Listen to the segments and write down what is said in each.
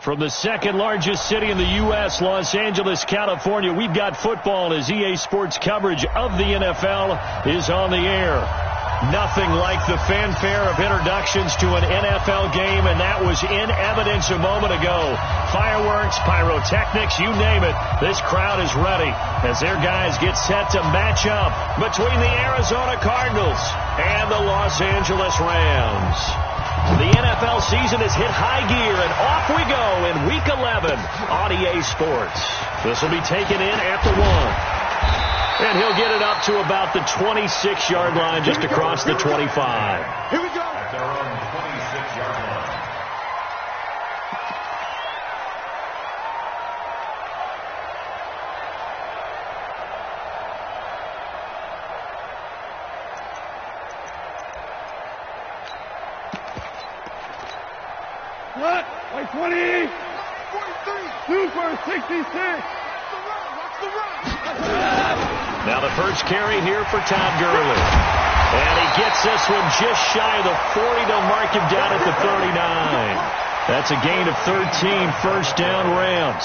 From the second largest city in the U.S., Los Angeles, California, we've got football as EA Sports coverage of the NFL is on the air. Nothing like the fanfare of introductions to an NFL game, and that was in evidence a moment ago. Fireworks, pyrotechnics, you name it. This crowd is ready as their guys get set to match up between the Arizona Cardinals and the Los Angeles Rams. The NFL season has hit high gear, and off we go in Week 11 on EA Sports. This will be taken in at the 1. And he'll get it up to about the 26-yard line, just across the 25. Here we go. At their own 26-yard line. What? Like 20. 43. 2 for 66. Now the first carry here for Todd Gurley. And he gets this one just shy of the 40. They'll mark him down at the 39. That's a gain of 13, first down Rams.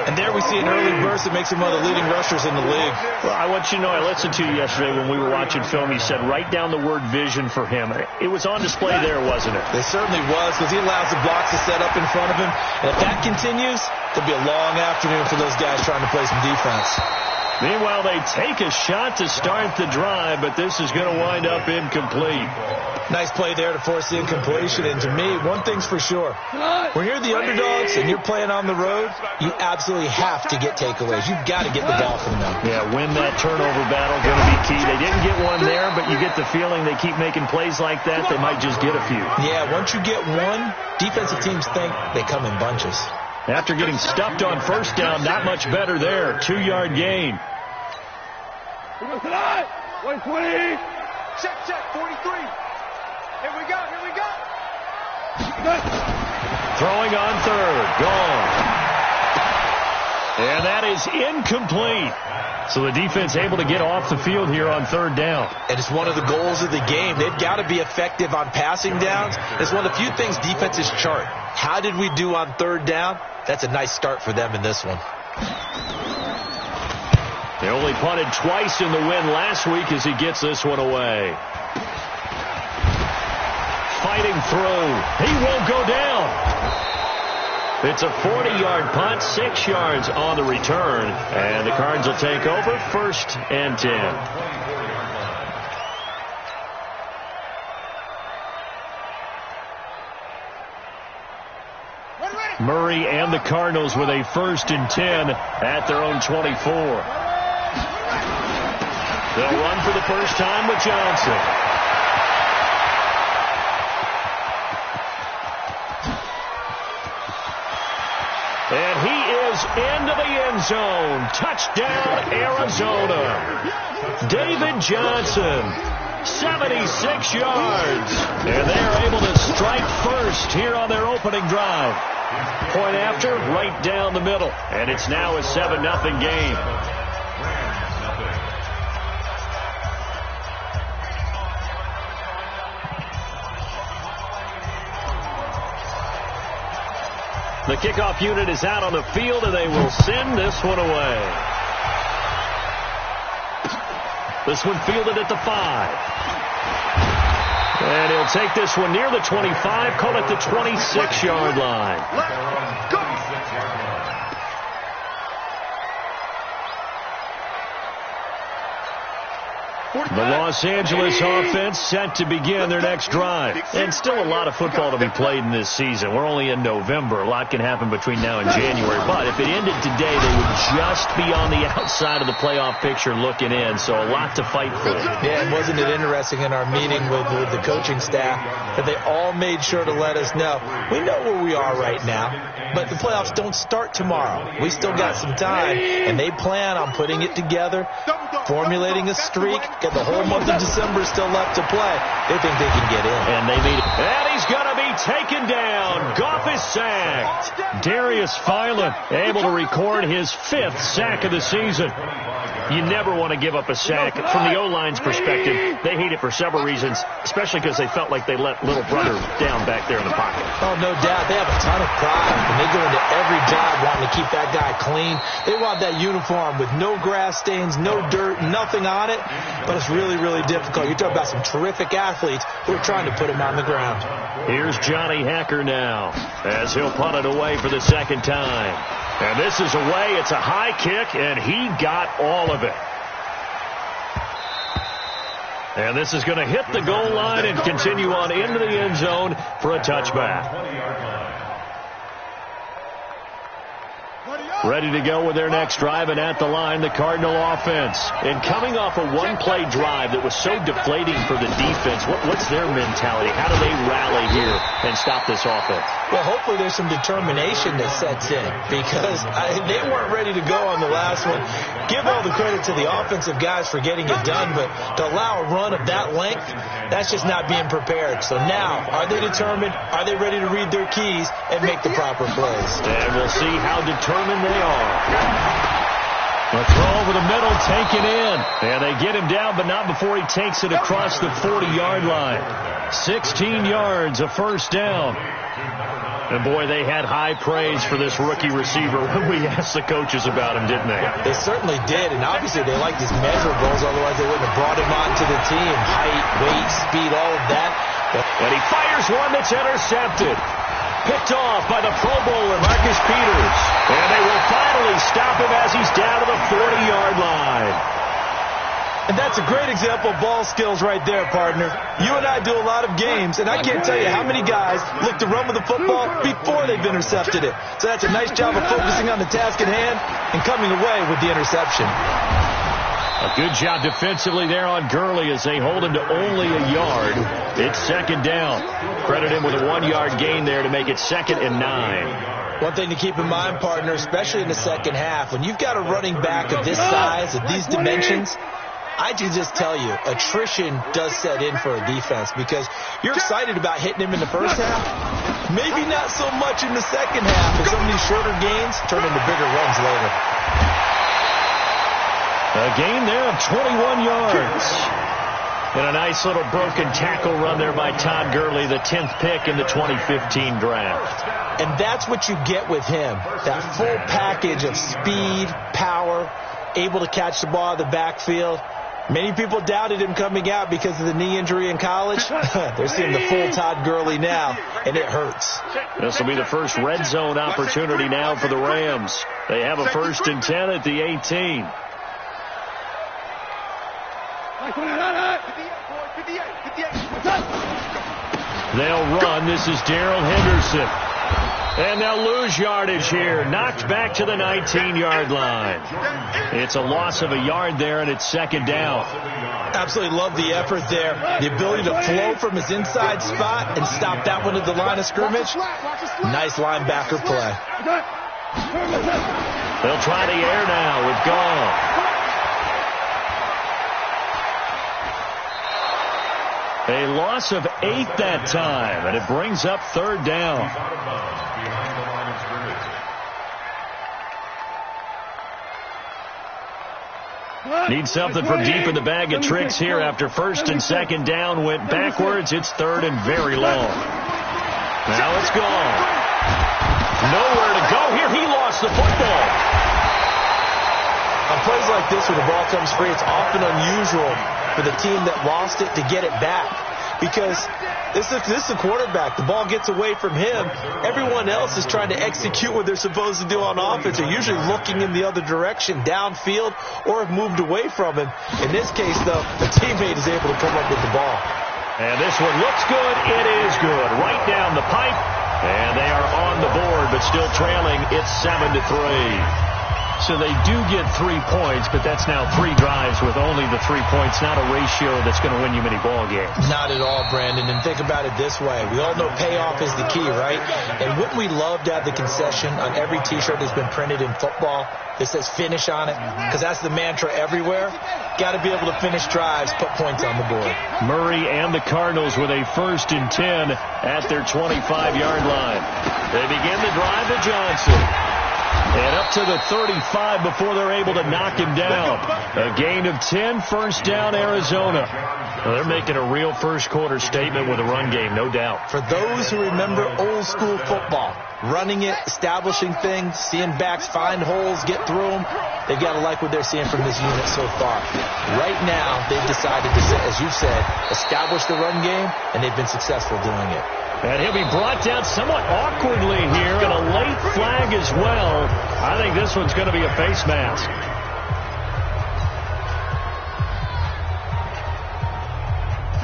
And there we see an early burst that makes him one of the leading rushers in the league. Well, I want you to know, I listened to you yesterday when we were watching film. You said write down the word vision for him. It was on display there, wasn't it? It certainly was, because he allows the blocks to set up in front of him. And if that continues, there'll be a long afternoon for those guys trying to play some defense. Meanwhile, they take a shot to start the drive, but this is going to wind up incomplete. Nice play there to force the incompletion. And to me, one thing's for sure. When you're the underdogs and you're playing on the road, you absolutely have to get takeaways. You've got to get the ball from them. Yeah, win that turnover battle, going to be key. They didn't get one there, but you get the feeling they keep making plays like that, they might just get a few. Yeah, once you get one, defensive teams think they come in bunches. After getting stuffed on first down, not much better there. 2-yard gain. Here we go. 120. Check, 43. Here we go. Throwing on third. Gone. And that is incomplete. So the defense able to get off the field here on third down. And it's one of the goals of the game. They've got to be effective on passing downs. It's one of the few things defenses chart. How did we do on third down? That's a nice start for them in this one. They only punted twice in the win last week as he gets this one away. Fighting through. He won't go down. It's a 40-yard punt, 6 yards on the return. And the Cards will take over, 1st and 10. Murray and the Cardinals with a 1st and 10 at their own 24. They'll run for the first time with Johnson. And he is into the end zone. Touchdown, Arizona. David Johnson, 76 yards. And they're able to strike first here on their opening drive. Point after, right down the middle. And it's now a 7-0 game. The kickoff unit is out on the field, and they will send this one away. This one fielded at the 5. And he'll take this one near the 25, call it the 26-yard line. Go! The Los Angeles offense set to begin their next drive. And still a lot of football to be played in this season. We're only in November. A lot can happen between now and January. But if it ended today, they would just be on the outside of the playoff picture looking in. So a lot to fight for. Yeah, and wasn't it interesting in our meeting with the coaching staff that they all made sure to let us know, we know where we are right now, but the playoffs don't start tomorrow. We still got some time, and they plan on putting it together, formulating a streak, got the whole month of December still left to play. They think they can get in. And he's going to be taken down. Goff is sacked. Darius Philon able to record his 5th sack of the season. You never want to give up a sack. From the O-line's perspective, they hate it for several reasons, especially because they felt like they let little brother down back there in the pocket. Oh, no doubt. They have a ton of pride, and they go into every job wanting to keep that guy clean. They want that uniform with no grass stains, no dirt, nothing on it, but it's really, really difficult. You're talking about some terrific athletes who are trying to put him on the ground. Here's Johnny Hacker now as he'll punt it away for the 2nd time. And this is away. It's a high kick, and he got all of it. And this is going to hit the goal line and continue on into the end zone for a touchback. Ready to go with their next drive, and at the line, the Cardinal offense. And coming off a one-play drive that was so deflating for the defense, what's their mentality? How do they rally here and stop this offense? Well, hopefully there's some determination that sets in, because they weren't ready to go on the last one. Give all the credit to the offensive guys for getting it done, but to allow a run of that length, that's just not being prepared. So now, are they determined? Are they ready to read their keys and make the proper plays? And we'll see how determined they are. A throw over the middle, taken in. And they get him down, but not before he takes it across the 40-yard line. 16 yards, a first down. And, boy, they had high praise for this rookie receiver when we asked the coaches about him, didn't they? They certainly did, and obviously they liked his measurables, otherwise they wouldn't have brought him onto the team. Height, weight, speed, all of that. And he fires one that's intercepted. Picked off by the Pro Bowler, Marcus Peters. And they will finally stop him as he's down to the 40-yard line. And that's a great example of ball skills right there, partner. You and I do a lot of games, and I can't tell you how many guys look to run with the football before they've intercepted it. So that's a nice job of focusing on the task at hand and coming away with the interception. A good job defensively there on Gurley as they hold him to only a yard. It's 2nd down. Credit him with a 1-yard gain there to make it 2nd and 9. One thing to keep in mind, partner, especially in the second half, when you've got a running back of this size, of these dimensions, I can just tell you, attrition does set in for a defense because you're excited about hitting him in the first half. Maybe not so much in the second half, as some of these shorter gains turn into bigger runs later. A gain there of 21 yards. And a nice little broken tackle run there by Todd Gurley, the 10th pick in the 2015 draft. And that's what you get with him, that full package of speed, power, able to catch the ball out of the backfield. Many people doubted him coming out because of the knee injury in college. They're seeing the full Todd Gurley now, and it hurts. This will be the first red zone opportunity now for the Rams. They have a 1st and 10 at the 18. They'll run. This is Darrell Henderson. And they'll lose yardage here. Knocked back to the 19-yard line. It's a loss of a yard there, and it's 2nd down. Absolutely love the effort there. The ability to flow from his inside spot and stop that one at the line of scrimmage. Nice linebacker play. They'll try the air now with Gall. A loss of 8 that time, and it brings up 3rd down. Need something from deep in the bag of tricks here after 1st and 2nd down went backwards. It's 3rd and very long. Now it's gone. Nowhere to go here. He lost the football. On plays like this where the ball comes free, it's often unusual for the team that lost it to get it back. Because this is the quarterback. The ball gets away from him. Everyone else is trying to execute what they're supposed to do on offense. They're usually looking in the other direction, downfield, or have moved away from him. In this case, though, the teammate is able to come up with the ball. And this one looks good. It is good. Right down the pipe. And they are on the board, but still trailing. It's 7-3. So they do get 3 points, but that's now 3 drives with only the 3 points, not a ratio that's going to win you many ball games. Not at all, Brandon. And think about it this way. We all know payoff is the key, right? And wouldn't we love to have the concession on every T-shirt that's been printed in football that says finish on it? Because that's the mantra everywhere. Got to be able to finish drives, put points on the board. Murray and the Cardinals with a 1st and 10 at their 25-yard line. They begin the drive with Johnson. And up to the 35 before they're able to knock him down. A gain of 10, 1st down, Arizona. Well, they're making a real first-quarter statement with a run game, no doubt. For those who remember old-school football, running it, establishing things, seeing backs find holes, get through them, they've got to like what they're seeing from this unit so far. Right now, they've decided to, as you said, establish the run game, and they've been successful doing it. And he'll be brought down somewhat awkwardly here, and a late flag as well. I think this one's going to be a face mask.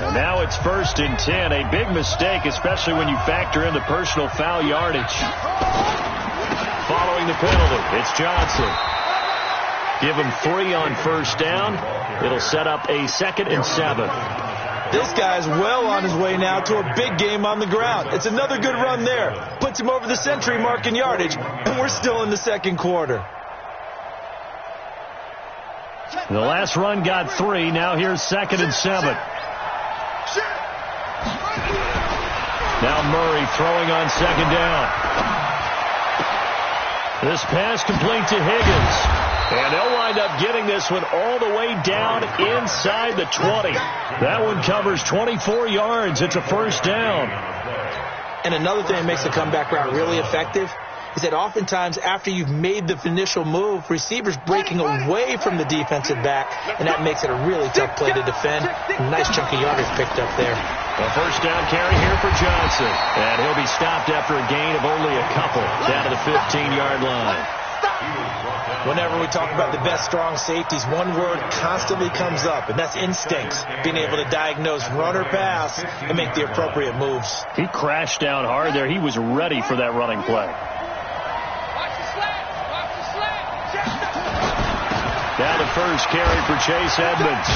And now it's 1st and 10. A big mistake, especially when you factor in the personal foul yardage. Following the penalty, it's Johnson. Give him 3 on 1st down. It'll set up a 2nd and 7. This guy's well on his way now to a big game on the ground. It's another good run there. Puts him over the century mark in yardage, and we're still in the 2nd quarter. The last run got 3. Now here's 2nd and 7. Now Murray throwing on 2nd down. This pass complete to Higgins. And they'll wind up getting this one all the way down inside the 20. That one covers 24 yards. It's a 1st down. And another thing that makes the comeback route really effective is that oftentimes after you've made the initial move, receivers breaking away from the defensive back, and that makes it a really tough play to defend. A nice chunk of yardage picked up there. A 1st down carry here for Johnson. And he'll be stopped after a gain of only a couple down to the 15-yard line. Whenever we talk about the best strong safeties, one word constantly comes up, and that's instincts. Being able to diagnose run or pass and make the appropriate moves. He crashed down hard there. He was ready for that running play. Down to 1st carry for Chase Edmonds.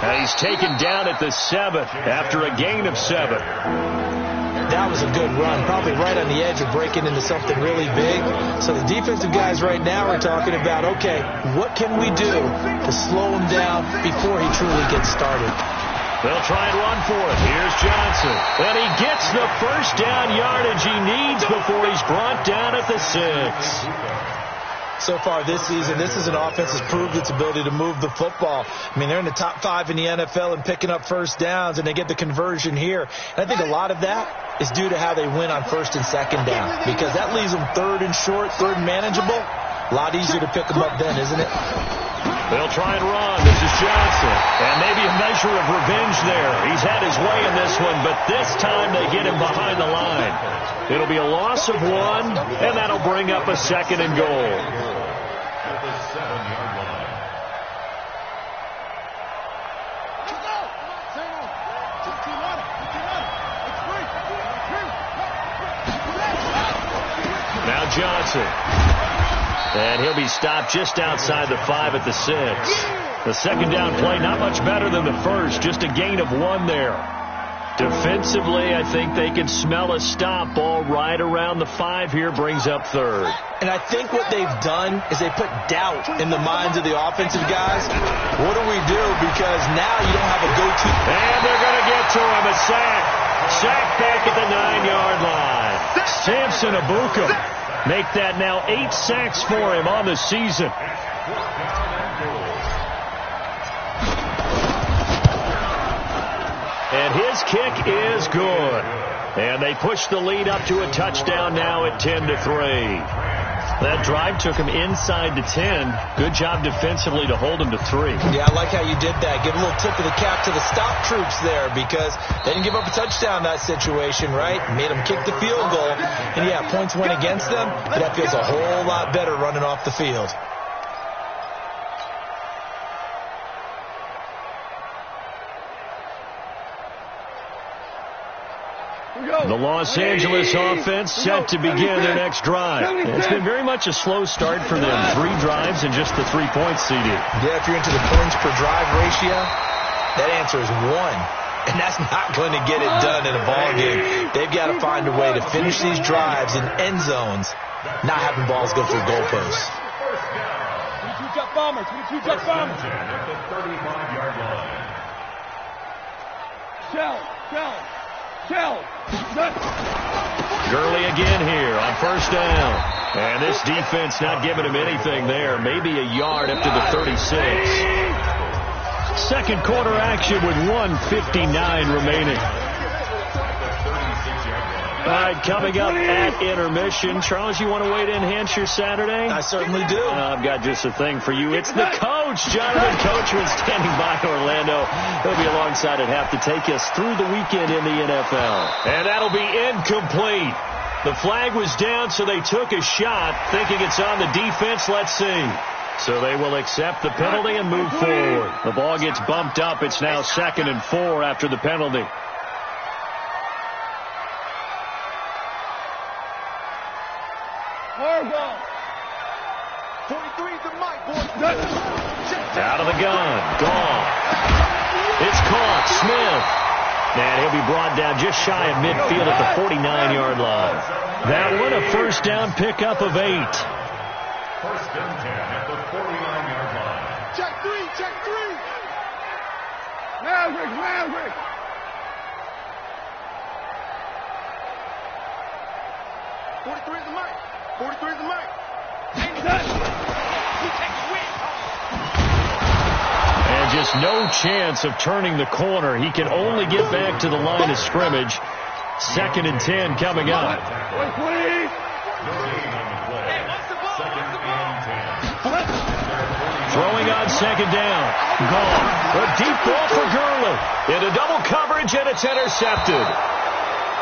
And he's taken down at the 7th after a gain of 7. That was a good run, probably right on the edge of breaking into something really big. So the defensive guys right now are talking about, okay, what can we do to slow him down before he truly gets started? They'll try and run for it. Here's Johnson. And he gets the 1st down yardage he needs before he's brought down at the 6. So far this season, this is an offense that's proved its ability to move the football. I mean, they're in the top 5 in the NFL in picking up 1st downs, and they get the conversion here. And I think a lot of that is due to how they win on 1st and 2nd down, because that leaves them 3rd and short, 3rd and manageable. A lot easier to pick them up then, isn't it? They'll try and run. This is Johnson. And maybe a measure of revenge there. He's had his way in this one, but this time they get him behind the line. It'll be a loss of 1, and that'll bring up a 2nd and goal. Now Johnson. And he'll be stopped just outside the 5 at the 6. The 2nd down play, not much better than the 1st. Just a gain of 1 there. Defensively, I think they can smell a stop. Ball right around the 5 here, brings up 3rd. And I think what they've done is they put doubt in the minds of the offensive guys. What do we do? Because now you don't have a go-to. And they're going to get to him. A sack. Sack back at the 9-yard line. Samson Abuka. Make that now 8 sacks for him on the season. And his kick is good. And they push the lead up to a touchdown now at 10-3. That drive took him inside the 10. Good job defensively to hold him to 3. Yeah, I like how you did that. Give a little tip of the cap to the stop troops there, because they didn't give up a touchdown in that situation, right? Made them kick the field goal. And, yeah, points went against them, but that feels a whole lot better running off the field. The Los Angeles offense set to begin their next drive. It's been very much a slow start for them. 3 drives and just the 3 points, CD. Yeah, if you're into the points per drive ratio, that answer is 1. And that's not going to get it done in a ball game. They've got to find a way to finish these drives in end zones, not having balls go through goalposts. 22-jump bomber, 22-jump bomber. At the 35-yard line. Shell. Gurley again here on first down. And this defense not giving him anything there. Maybe a yard up to the 36. Second quarter action with 1:59 remaining. All right, coming up at intermission. Charles, you want to wait to enhance your Saturday? I certainly do. I've got just a thing for you. It's the coach, Jonathan Coachman, standing by Orlando. He'll be alongside at half to take us through the weekend in the NFL. And that'll be incomplete. The flag was down, so they took a shot, thinking it's on the defense. Let's see. So they will accept the penalty and move forward. The ball gets bumped up. It's now 2nd and 4 after the penalty. Horrible. 43 is the mic, boys. Out of the gun. Gone. It's caught. Smith. And he'll be brought down just shy of midfield at the 49-yard line. That one a first down pickup of 8. First and 10 at the 49-yard line. Check 3. Maverick. 43 is the mic. 43 is the mic. And just no chance of turning the corner. He can only get back to the line of scrimmage. 2nd and 10 coming up. Throwing on 2nd down. Gone. A deep ball for Gurley. Into double coverage, and it's intercepted.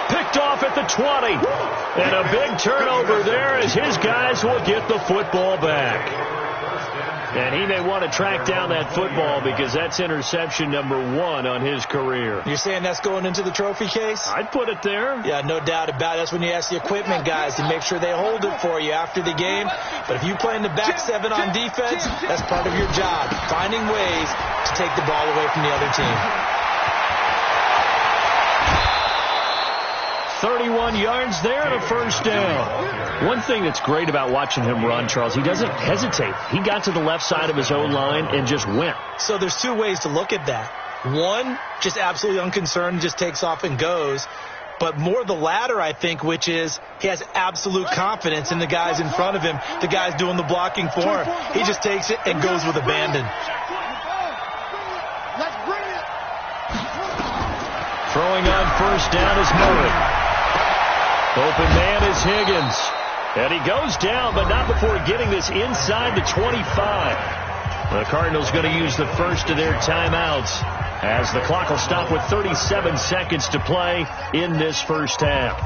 Picked off at the 20. And a big turnover there as his guys will get the football back. And he may want to track down that football because that's interception number 1 on his career. You're saying that's going into the trophy case? I'd put it there. Yeah, no doubt about it. That's when you ask the equipment guys to make sure they hold it for you after the game. But if you play in the back 7 on defense, that's part of your job, finding ways to take the ball away from the other team. 31 yards there and a first down. One thing that's great about watching him run, Charles, he doesn't hesitate. He got to the left side of his own line and just went. So there's 2 ways to look at that. One, just absolutely unconcerned, just takes off and goes. But more the latter, I think, which is he has absolute confidence in the guys in front of him, the guys doing the blocking for him. He just takes it and goes with abandon. Let's bring it. Throwing on first down is Murray. Open man is Higgins. And he goes down, but not before getting this inside the 25. The Cardinals going to use the first of their timeouts as the clock will stop with 37 seconds to play in this first half.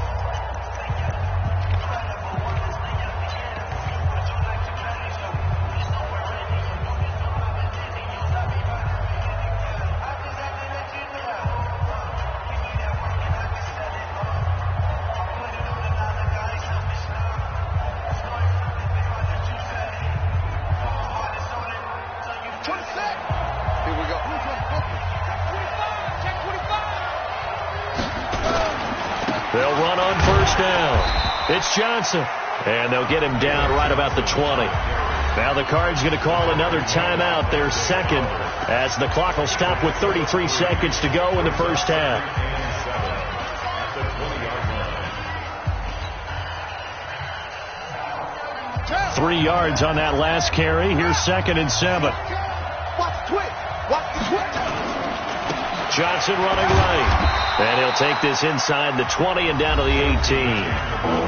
They'll run on first down. It's Johnson. And they'll get him down right about the 20. Now the Cards going to call another timeout, their second, as the clock will stop with 33 seconds to go in the first half. 3 yards on that last carry. Here's 2nd and 7. Watch the twitch. Watch the twitch. Johnson running right. And he'll take this inside the 20 and down to the 18.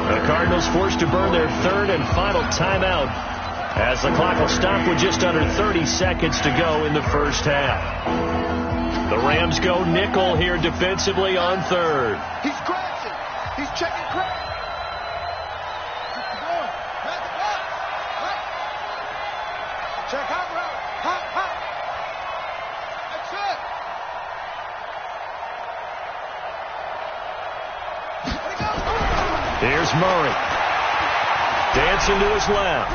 The Cardinals forced to burn their 3rd and final timeout as the clock will stop with just under 30 seconds to go in the first half. The Rams go nickel here defensively on 3rd. He's scratching. He's checking crack. Check hot route. Hot. That's it. Here's Murray. Dancing to his left.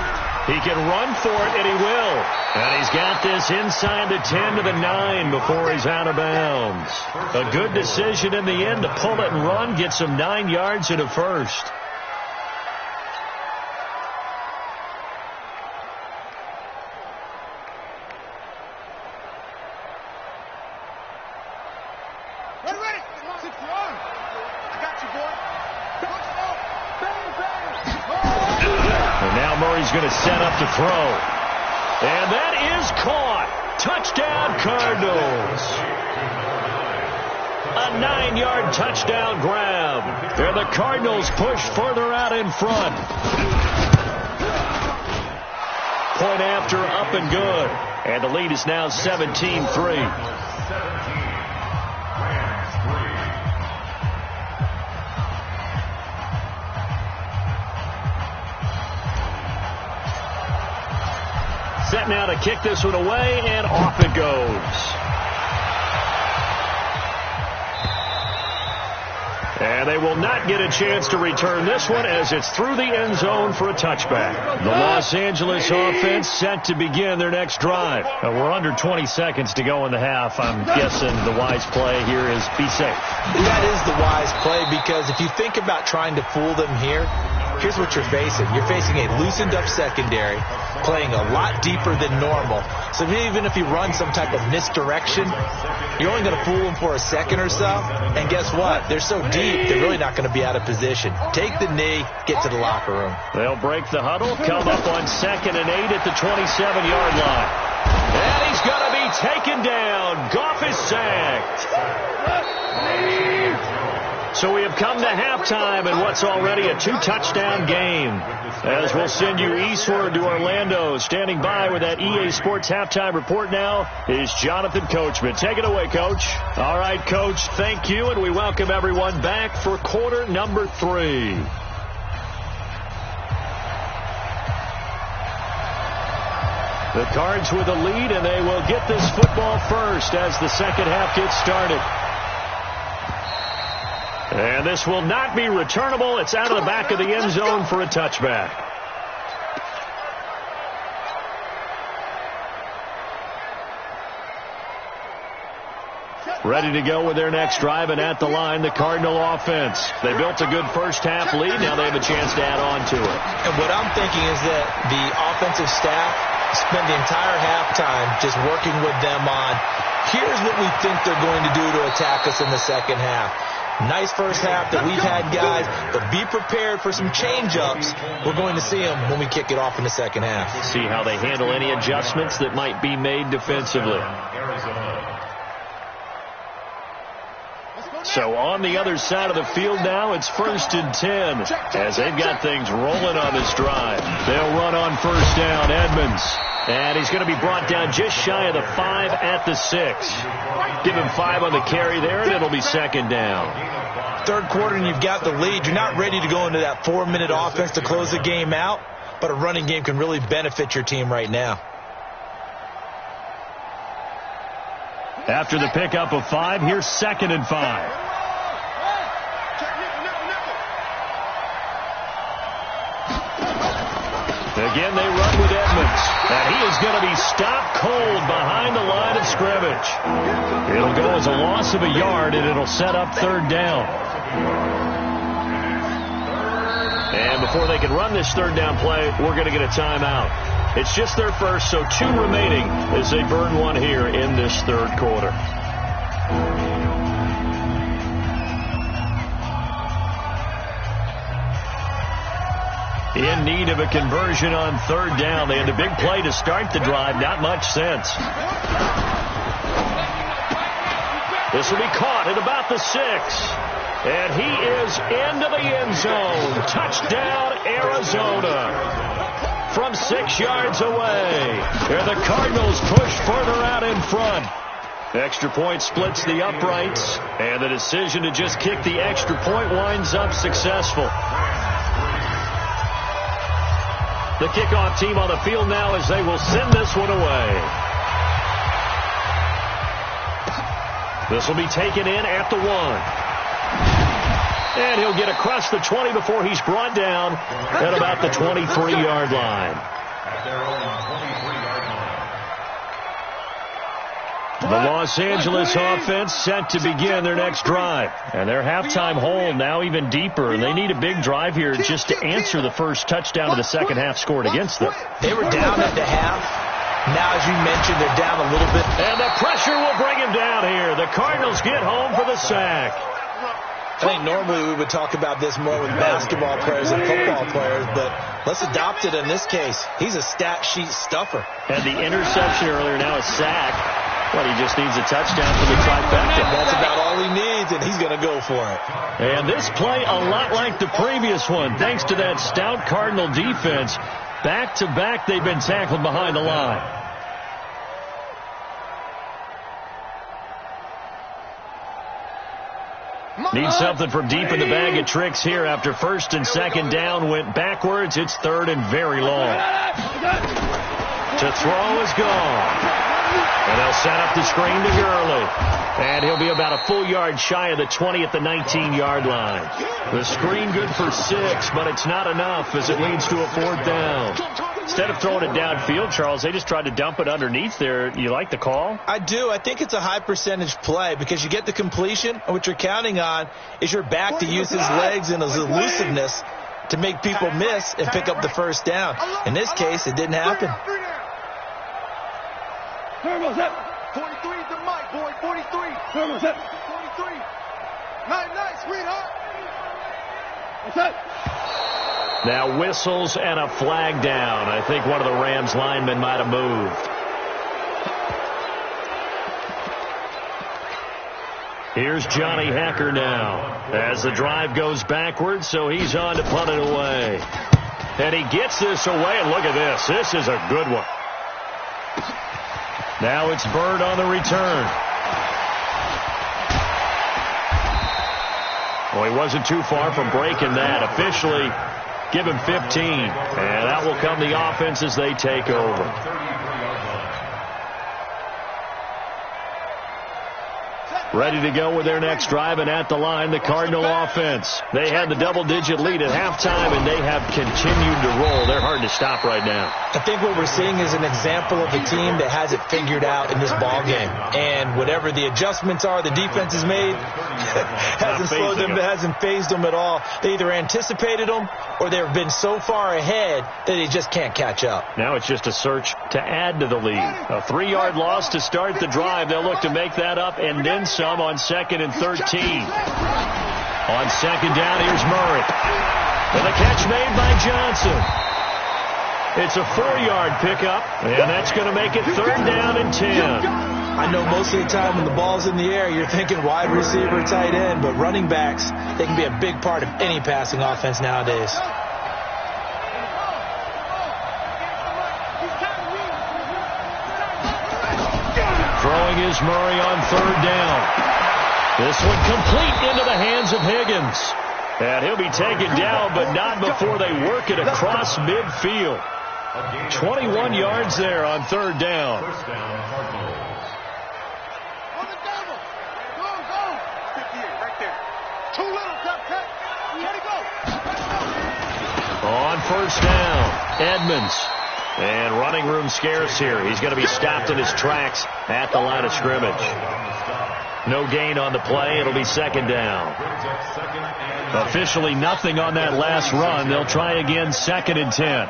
He can run for it, and he will. And he's got this inside the 10 to the 9 before he's out of bounds. A good decision in the end to pull it and run, get some 9 yards and a first. Ready. 61. I got you, boy. And now Murray's going to set up to throw. And that is caught. Touchdown, Cardinals. A 9-yard touchdown grab. And the Cardinals push further out in front. Point after, up and good. And the lead is now 17-3. Set now to kick this one away, and off it goes. And they will not get a chance to return this one as it's through the end zone for a touchback. The Los Angeles offense set to begin their next drive. We're under 20 seconds to go in the half. I'm guessing the wise play here is be safe. That is the wise play, because if you think about trying to fool them here, here's what you're facing. You're facing a loosened up secondary, playing a lot deeper than normal. So even if you run some type of misdirection, you're only going to fool them for a second or so. And guess what? They're so deep, they're really not going to be out of position. Take the knee, get to the locker room. They'll break the huddle, come up on 2nd and 8 at the 27-yard line. And he's going to be taken down. Goff is sacked. So we have come to halftime in what's already a 2-touchdown game. As we'll send you eastward to Orlando. Standing by with that EA Sports halftime report now is Jonathan Coachman. Take it away, Coach. All right, Coach, thank you, and we welcome everyone back for quarter number 3. The Cards with a lead, and they will get this football first as the second half gets started. And this will not be returnable. It's out of the back of the end zone for a touchback. Ready to go with their next drive, and at the line, the Cardinal offense. They built a good first half lead. Now they have a chance to add on to it. And what I'm thinking is that the offensive staff spent the entire halftime just working with them on, here's what we think they're going to do to attack us in the second half. Nice first half that we've had, guys, but be prepared for some change-ups. We're going to see them when we kick it off in the second half. See how they handle any adjustments that might be made defensively. So on the other side of the field now, it's 1st and 10 as they've got things rolling on this drive. They'll run on first down, Edmonds. And he's going to be brought down just shy of the 5 at the 6. Give him 5 on the carry there, and it'll be second down. Third quarter, and you've got the lead. You're not ready to go into that 4-minute offense to close the game out, but a running game can really benefit your team right now. After the pickup of 5, here's 2nd and 5. Again, they run with Edmonds. And he is going to be stopped cold behind the line of scrimmage. It'll go as a loss of a yard, and it'll set up 3rd down. And before they can run this 3rd down play, we're going to get a timeout. It's just their first, so 2 remaining as they burn one here in this 3rd quarter. In need of a conversion on 3rd down. They had a big play to start the drive. Not much sense. This will be caught at about the 6. And he is into the end zone. Touchdown, Arizona. From 6 yards away. And the Cardinals push further out in front. Extra point splits the uprights. And the decision to just kick the extra point winds up successful. The kickoff team on the field now as they will send this one away. This will be taken in at the 1. And he'll get across the 20 before he's brought down at about the 23-yard line. At their own 23-yard line. The Los Angeles offense set to begin their next drive. And their halftime hole now even deeper. And they need a big drive here just to answer the first touchdown of the second half scored against them. They were down at the half. Now, as you mentioned, they're down a little bit. And the pressure will bring him down here. The Cardinals get home for the sack. I think normally we would talk about this more with basketball players and football players, but let's adopt it in this case. He's a stat sheet stuffer. And the interception earlier, now a sack. But he just needs a touchdown for the trifecta. That's about all he needs, and he's going to go for it. And this play a lot like the previous one, thanks to that stout Cardinal defense. Back-to-back, they've been tackled behind the line. Need something from deep in the bag of tricks here after first and second down went backwards. It's third and very long. To throw is gone. And they'll set up the screen to Gurley. And he'll be about a full yard shy of the 20 at the 19-yard line. The screen good for 6, but it's not enough as it leads to a fourth down. Instead of throwing it downfield, Charles, they just tried to dump it underneath there. You like the call? I do. I think it's a high percentage play because you get the completion, and what you're counting on is your back to use his legs and his elusiveness to make people miss and pick up the first down. In this case, it didn't happen. 43 to Mike, boy. 43. 43. Nice, sweetheart. What's that? Now whistles and a flag down. I think one of the Rams linemen might have moved. Here's Johnny Hecker now as the drive goes backwards, so he's on to punt it away. And he gets this away, and look at this. This is a good one. Now it's Bird on the return. Well, he wasn't too far from breaking that. Officially, give him 15. And that will come the offense as they take over. Ready to go with their next drive, and at the line, the Cardinal offense. They had the double-digit lead at halftime, and they have continued to roll. They're hard to stop right now. I think what we're seeing is an example of a team that has it figured out in this ball game. And whatever the adjustments are the defense has made hasn't slowed them, hasn't phased them at all. They either anticipated them or they've been so far ahead that they just can't catch up. Now it's just a search to add to the lead. A 3-yard loss to start the drive. They'll look to make that up and then some on 2nd and 13. On second down, here's Murray. And the catch made by Johnson. It's a 4-yard pickup, and that's going to make it 3rd down and 10. I know most of the time when the ball's in the air, you're thinking wide receiver, tight end, but running backs, they can be a big part of any passing offense nowadays. Throwing is Murray on 3rd down. This one complete into the hands of Higgins. And he'll be taken down, but not before they work it across midfield. 21 yards there on 3rd down. First down, Cardinals. On the double. Go. 58, right there. Too little, top cut. Let it go. On 1st down, Edmonds. And running room scarce here. He's going to be stopped in his tracks at the line of scrimmage. No gain on the play. It'll be 2nd down. Officially nothing on that last run. They'll try again 2nd and 10.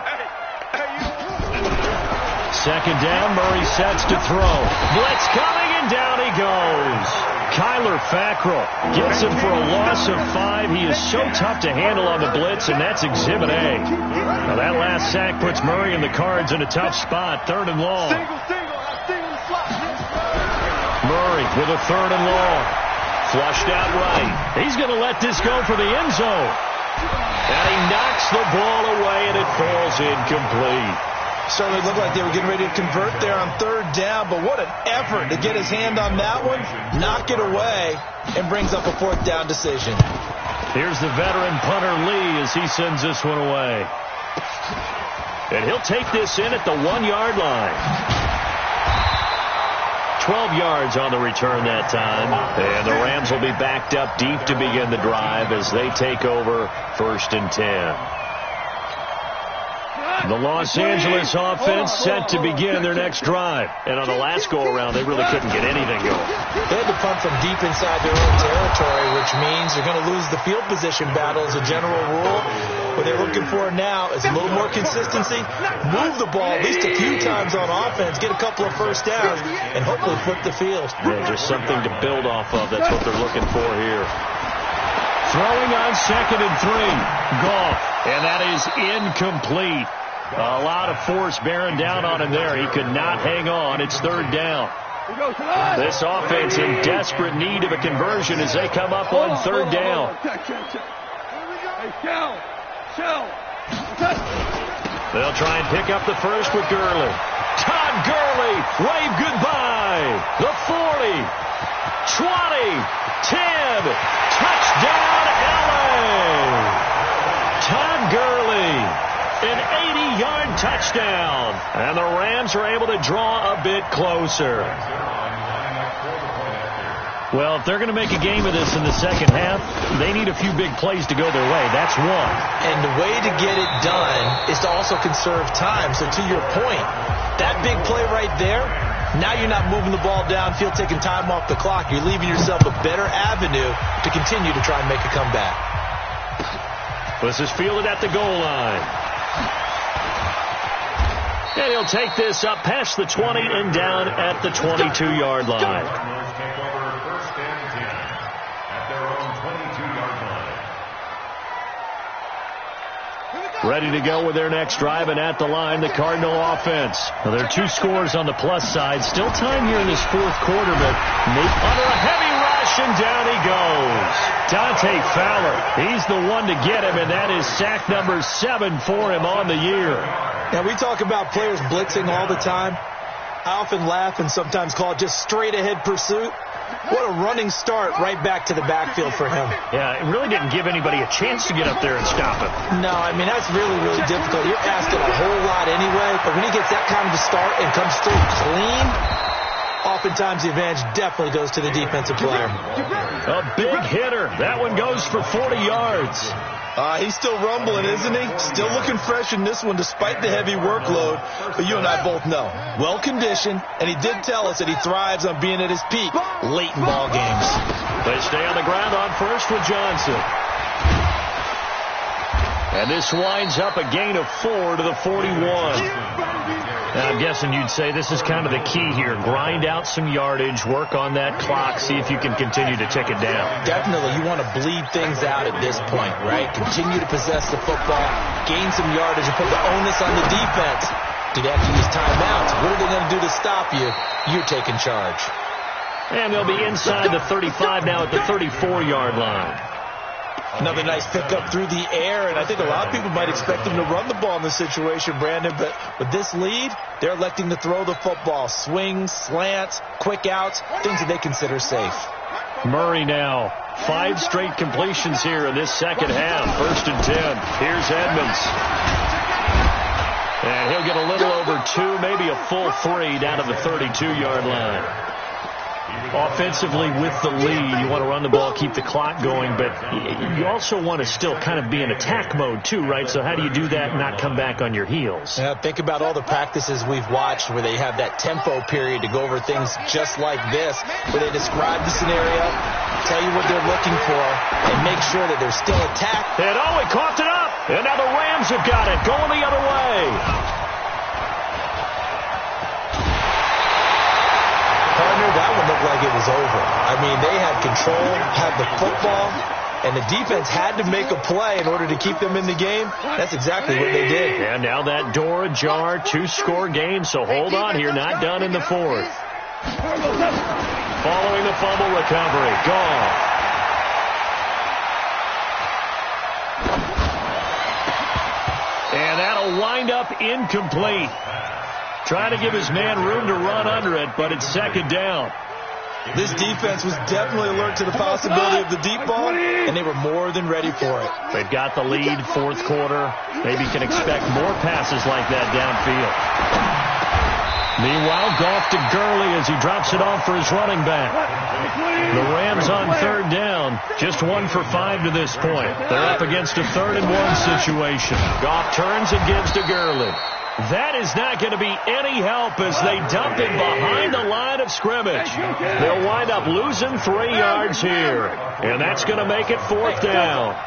2nd down, Murray sets to throw. Blitz coming, and down he goes. Kyler Fackrell gets him for a loss of 5. He is so tough to handle on the blitz, and that's Exhibit A. Now that last sack puts Murray and the Cards in a tough spot. 3rd and long. Murray with a 3rd and long. Flushed out right. He's going to let this go for the end zone. And he knocks the ball away, and it falls incomplete. Certainly looked like they were getting ready to convert there on 3rd down, but what an effort to get his hand on that one, knock it away, and brings up a 4th down decision. Here's the veteran punter Lee as he sends this one away. And he'll take this in at the 1-yard line. 12 yards on the return that time. And the Rams will be backed up deep to begin the drive as they take over 1st and 10. The Los Angeles offense set to begin their next drive. And on the last go-around, they really couldn't get anything going. They had to punt from deep inside their own territory, which means they're going to lose the field position battle as a general rule. What they're looking for now is a little more consistency, move the ball at least a few times on offense, get a couple of first downs, and hopefully flip the field. Yeah, just something to build off of. That's what they're looking for here. Throwing on 2nd and 3. Goff. And that is incomplete. A lot of force bearing down on him there. He could not hang on. It's 3rd down. This offense in desperate need of a conversion as they come up on 3rd down. They'll try and pick up the first with Gurley. Todd Gurley, wave goodbye. The 40, 20, 10, touchdown LA. Todd Gurley. An 80-yard touchdown. And the Rams are able to draw a bit closer. Well, if they're going to make a game of this in the second half, they need a few big plays to go their way. That's one. And the way to get it done is to also conserve time. So to your point, that big play right there, now you're not moving the ball downfield, taking time off the clock. You're leaving yourself a better avenue to continue to try and make a comeback. This is fielded at the goal line. And he'll take this up past the 20 and down at the 22-yard line. Ready to go with their next drive, and at the line, the Cardinal offense. Well, there are 2 scores on the plus side. Still time here in this 4th quarter, but Nate under a heavy rush, and down he goes. Dante Fowler, he's the one to get him, and that is sack number 7 for him on the year. Now, we talk about players blitzing all the time. I often laugh and sometimes call it just straight-ahead pursuit. What a running start right back to the backfield for him. Yeah, it really didn't give anybody a chance to get up there and stop him. No, I mean, that's really, really difficult. You're asking a whole lot anyway, but when he gets that kind of a start and comes through clean, oftentimes the advantage definitely goes to the defensive player. A big hitter. That one goes for 40 yards. He's still rumbling, isn't he? Still looking fresh in this one despite the heavy workload. But you and I both know, well-conditioned, and he did tell us that he thrives on being at his peak late in ball games. They stay on the ground on first with Johnson. And this winds up a gain of 4 to the 41. Now, I'm guessing you'd say this is kind of the key here. Grind out some yardage, work on that clock, see if you can continue to tick it down. Definitely. You want to bleed things out at this point, right? Continue to possess the football, gain some yardage, and put the onus on the defense. Do they have to use timeouts? What are they going to do to stop you? You're taking charge. And they'll be inside the 35 now at the 34-yard line. Another nice pickup through the air, and I think a lot of people might expect them to run the ball in this situation, Brandon, but with this lead, they're electing to throw the football. Swings, slants, quick outs, things that they consider safe. Murray now. 5 straight completions here in this second half. 1st and 10. Here's Edmonds. And he'll get a little over 2, maybe a full 3 down to the 32-yard line. Offensively with the lead, you want to run the ball, keep the clock going, but you also want to still kind of be in attack mode too, right? So how do you do that and not come back on your heels? Yeah, think about all the practices we've watched where they have that tempo period to go over things just like this, where they describe the scenario, tell you what they're looking for, and make sure that they're still attacked. And he coughed it up, and now the Rams have got it, going the other way. Partner, that one looked like it was over. I mean, they had control, had the football, and the defense had to make a play in order to keep them in the game. That's exactly what they did. And now that door ajar, 2-score game, so hold on here, not done in the 4th. Following the fumble recovery, Goff. And that'll wind up incomplete. Trying to give his man room to run under it, but it's 2nd down. This defense was definitely alert to the possibility of the deep ball, and they were more than ready for it. They've got the lead, 4th quarter. Maybe can expect more passes like that downfield. Meanwhile, Goff to Gurley as he drops it off for his running back. The Rams on third down. Just 1 for 5 to this point. They're up against a 3rd and 1 situation. Goff turns and gives to Gurley. That is not going to be any help as they dump him behind the line of scrimmage. They'll wind up losing 3 yards here. And that's going to make it 4th down.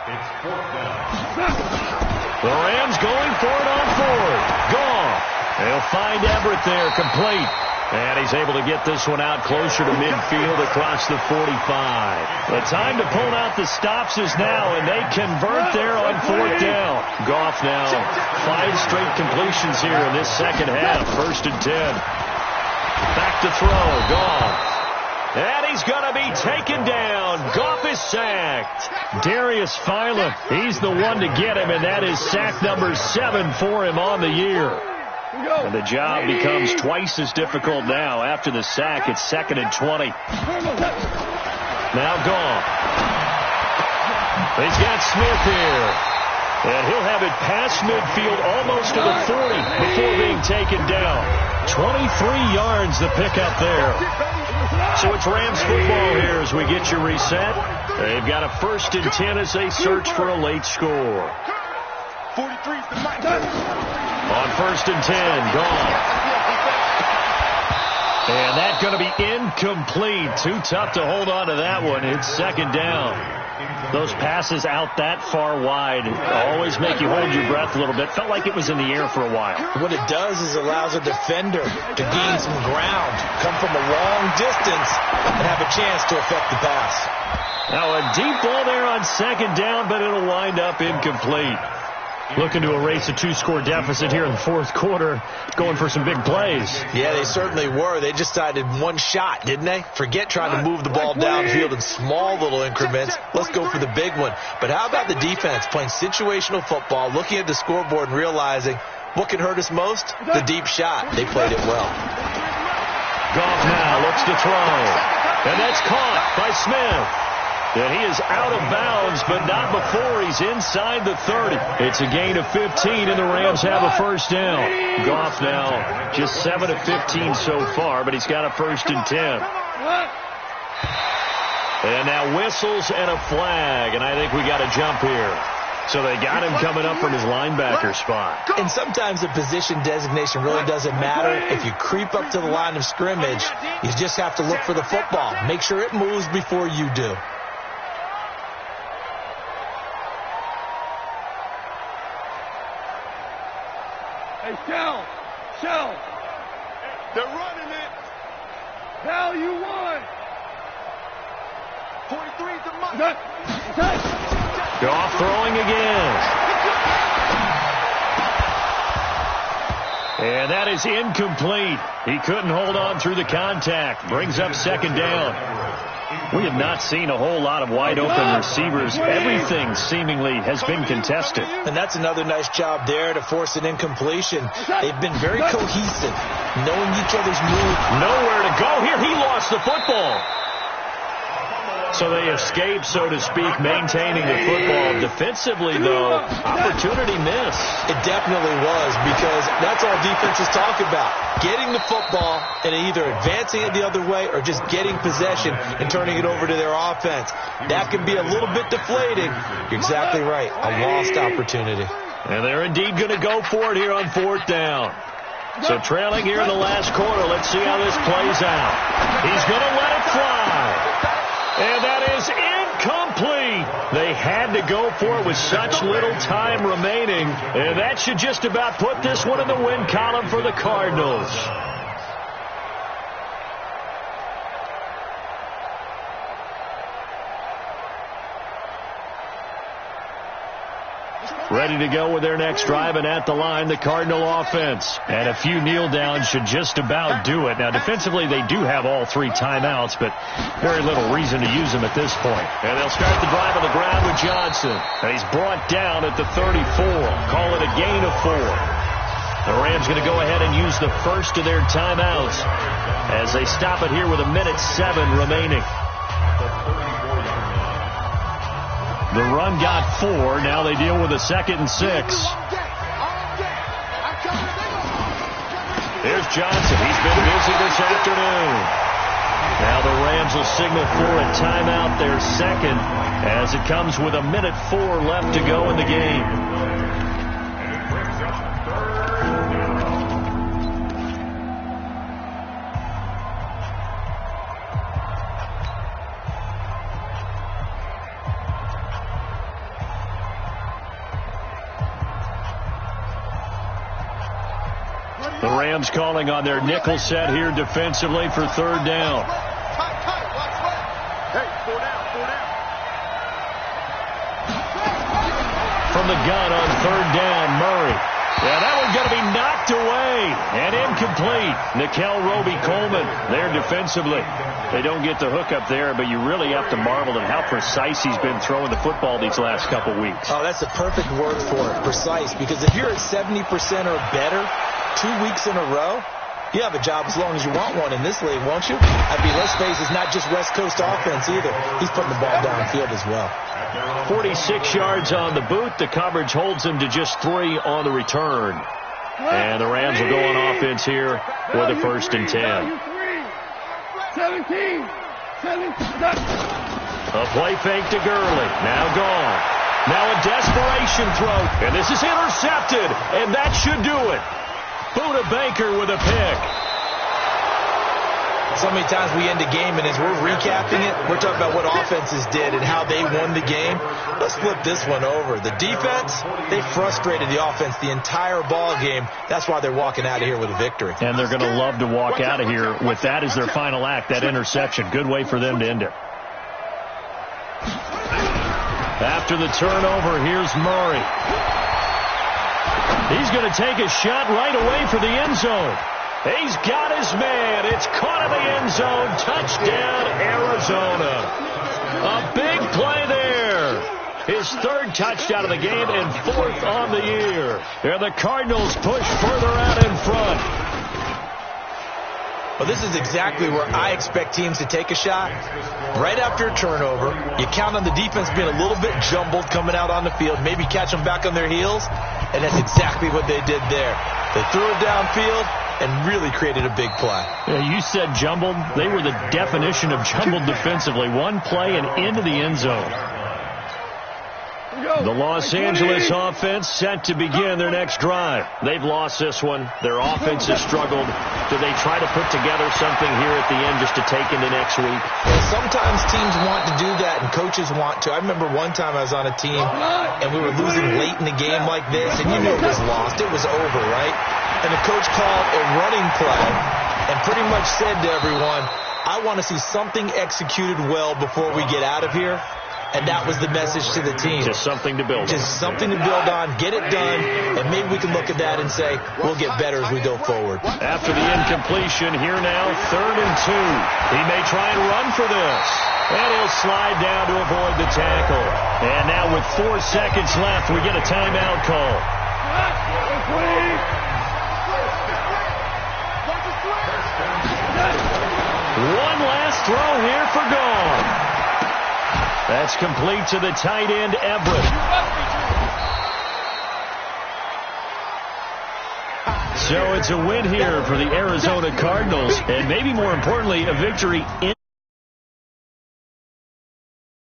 The Rams going for it on 4th. Goff. They'll find Everett there, complete. And he's able to get this one out closer to midfield across the 45. The time to pull out the stops is now, and they convert there on 4th down. Goff now 5 straight completions here in this second half. 1st and 10. Back to throw. Goff. And he's going to be taken down. Goff is sacked. Darius Philon, he's the one to get him, and that is sack number 7 for him on the year. And the job becomes twice as difficult now. After the sack, it's 2nd and 20. Now Goff. He's got Smith here. And he'll have it past midfield almost to the 40 before being taken down. 23 yards the pickup there. So it's Rams football here as we get you reset. They've got a 1st and 10 as they search for a late score. 43 is the mic. On 1st and 10, Goff. And that's going to be incomplete. Too tough to hold on to that one. It's 2nd down. Those passes out that far wide always make you hold your breath a little bit. Felt like it was in the air for a while. What it does is allows a defender to gain some ground, come from a long distance, and have a chance to affect the pass. Now a deep ball there on 2nd down, but it'll wind up incomplete. Looking to erase a 2-score deficit here in the 4th quarter, going for some big plays. Yeah, they certainly were. They decided one shot, didn't they? Forget trying to move the ball downfield in small little increments. Let's go for the big one. But how about the defense playing situational football, looking at the scoreboard and realizing what can hurt us most? The deep shot. They played it well. Goff now looks to throw. And that's caught by Smith. And he is out of bounds, but not before he's inside the 30. It's a gain of 15, and the Rams have a 1st down. Goff now just 7 of 15 so far, but he's got a 1st and 10. And now whistles and a flag, and I think we got a jump here. So they got him coming up from his linebacker spot. And sometimes the position designation really doesn't matter. If you creep up to the line of scrimmage, you just have to look for the football. Make sure it moves before you do. Hey, Shell. They're running it. Val, you won. 43 is the mic. Goff throwing again. And that is incomplete. He couldn't hold on through the contact. Brings up 2nd down. We have not seen a whole lot of wide-open receivers. Everything seemingly has been contested. And that's another nice job there to force an incompletion. They've been very cohesive, knowing each other's move. Nowhere to go here. He lost the football. So they escape, so to speak, maintaining the football. Defensively, though, opportunity missed. It definitely was, because that's all defenses talk about. Getting the football and either advancing it the other way or just getting possession and turning it over to their offense. That can be a little bit deflating. You're exactly right. A lost opportunity. And they're indeed going to go for it here on 4th down. So trailing here in the last quarter. Let's see how this plays out. He's going to let it fly. And that is incomplete. They had to go for it with such little time remaining. And that should just about put this one in the win column for the Cardinals. Ready to go with their next drive, and at the line, the Cardinal offense. And a few kneel downs should just about do it. Now, defensively, they do have all 3 timeouts, but very little reason to use them at this point. And they'll start the drive on the ground with Johnson. And he's brought down at the 34. Call it a gain of 4. The Rams going to go ahead and use the first of their timeouts as they stop it here with 1:07 remaining. The run got 4. Now they deal with a 2nd and 6. Here's Johnson. He's been busy this afternoon. Now the Rams will signal for a timeout, their second, as it comes with 1:04 left to go in the game. The Rams calling on their nickel set here defensively for third down. Hey, 4 down, 4 down. From the gun on third down, Murray. Yeah, that one's going to be knocked away and incomplete. Nickel Roby-Coleman there defensively. They don't get the hook up there, but you really have to marvel at how precise he's been throwing the football these last couple weeks. Oh, that's a perfect word for it, precise, because if you're at 70% or better 2 weeks in a row, you have a job as long as you want one in this league, won't you? I mean, let's face it, it's not just West Coast offense either. He's putting the ball downfield as well. 46 yards on the boot. The coverage holds him to just 3 on the return. And the Rams will go on offense here with a 1st and 10. 17. A play fake to Gurley. Now gone. Now a desperation throw. And this is intercepted. And that should do it. Buda Baker with a pick. So many times we end a game, and as we're recapping it, we're talking about what offenses did and how they won the game. Let's flip this one over. The defense, they frustrated the offense the entire ball game. That's why they're walking out of here with a victory. And they're going to love to walk out of here with that as their final act, that interception. Good way for them to end it. After the turnover, here's Murray. He's going to take a shot right away for the end zone. He's got his man. It's caught in the end zone. Touchdown, Arizona. A big play there. His 3rd touchdown of the game and 4th on the year. And the Cardinals push further out in front. Well, this is exactly where I expect teams to take a shot. Right after a turnover, you count on the defense being a little bit jumbled coming out on the field, maybe catch them back on their heels, and that's exactly what they did there. They threw it downfield and really created a big play. Yeah, you said jumbled. They were the definition of jumbled defensively. One play and into the end zone. The Los Angeles offense set to begin their next drive. They've lost this one. Their offense has struggled. Do they try to put together something here at the end just to take into next week? Well, sometimes teams want to do that and coaches want to. I remember one time I was on a team and we were losing late in the game like this, and you knew it was lost. It was over, right? And the coach called a running play and pretty much said to everyone, I want to see something executed well before we get out of here. And that was the message to the team. Just something to build on. Just something to build on, get it done, and maybe we can look at that and say, we'll get better as we go forward. After the incompletion, here now, 3rd and 2. He may try and run for this. And he'll slide down to avoid the tackle. And now with 4 seconds left, we get a timeout call. One last throw here for Gone. That's complete to the tight end, Everett. So it's a win here for the Arizona Cardinals, and maybe more importantly, a victory in